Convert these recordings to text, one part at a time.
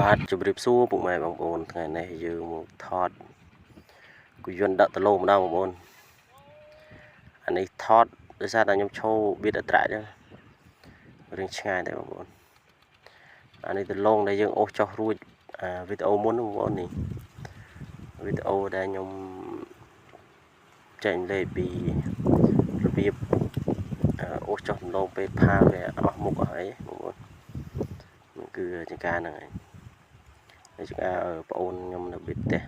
បាទជម្រាបសួរពុកម៉ែបងប្អូនថ្ងៃនេះយើងមកថតគូយន្តដាក់តឡូម្ដងបងប្អូនអានេះថតដោយសារតែខ្ញុំឈោបៀតអត្រាចឹងរឿងឆ្ងាយតែបងប្អូនអានេះតឡងដែលយើងអូសចោះរួចវីដេអូមុនបងប្អូននេះវីដេអូដែលខ្ញុំចែកលេខពីរបៀបអូសចោះតឡងពេលផាវាអស់មុខអស់អីបងប្អូនគឺជាការហ្នឹងឯងចង្អាបងអូនខ្ញុំនៅប៊ីតទេឥ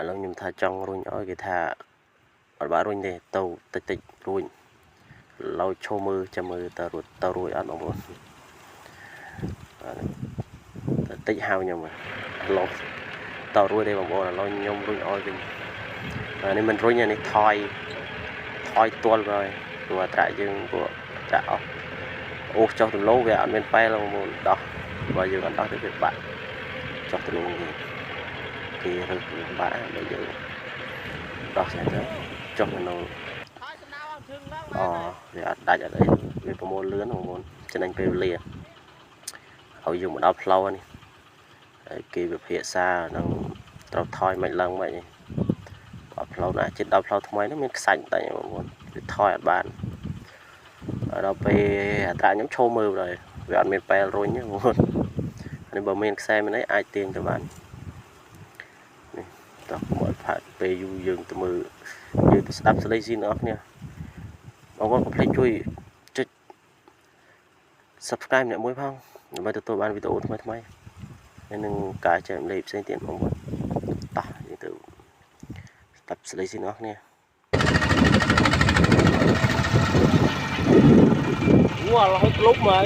ឡូវខ្ញុំថាចង់រុញឲ្យគេថាអត់បានរុញទេទៅតិចរួចឡូវឈោមើលចាំមើលតើរួចអត់បងប្អូនតិចហៅខ្ញុំឡូវតើរួចទេបងប្អូនឥឡូវខ្ញុំរុញឲ្យវិញនេះមិនរុញនេះថយទាល់ហើយព្រោះអត្រាយើងពួកចាក់អស់អូសចុះទៅលោវាអត់មានប៉ែលបងប្អូនដោះបើយើងអត់ដោះទៅវាបាក់ចុះទៅលោគេរឹសបាក់បើយើងដោះស្អាតទៅចុះទៅនោះវាអត់ដាច់អត់អីវាប្រមូលលឿនបងប្អូនចំណេញពេលវេលាឲ្យយើងមកដល់ផ្លូវនេះហើយគេវិភាសានឹងត្រូវថយមិនឡើងមិនបើផ្លូវណាជិតដល់ផ្លូវថ្មីនោះមានខ្សាច់តែបងប្អូនវាថយអត់បានដល់ពេលអត្រាខ្ញុំឈោមើលrồiវាអត់មានប៉ែលរុញទេបងប្អូននេះបើមានខ្សែមានអីអាចទាញទៅបាននេះតោះមកផាត់ពេលយូរយើងទៅមើលយើងទៅស្ដាប់ស្លេកស៊ីនអស់គ្នាបងប្អូនកុំភ្លេចជួយចុច Subscribe អ្នកមួយផងដើម្បីទទួលបានវីដេអូថ្មីហើយនឹងការចែករំលែកផ្សេងទៀតបងប្អូនតោះយើងទៅស្ដាប់ស្លេកស៊ីនអស់គ្នាwow là hết lúc mà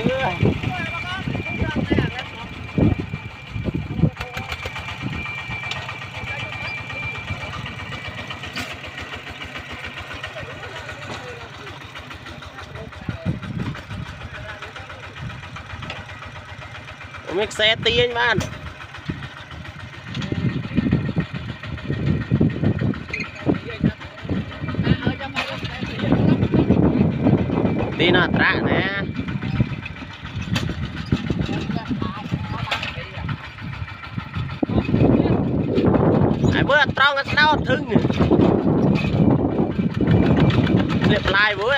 mấy xe tiên man đi nó trả nè ai bữa tròn cái sao thưng nè liệp lại bữa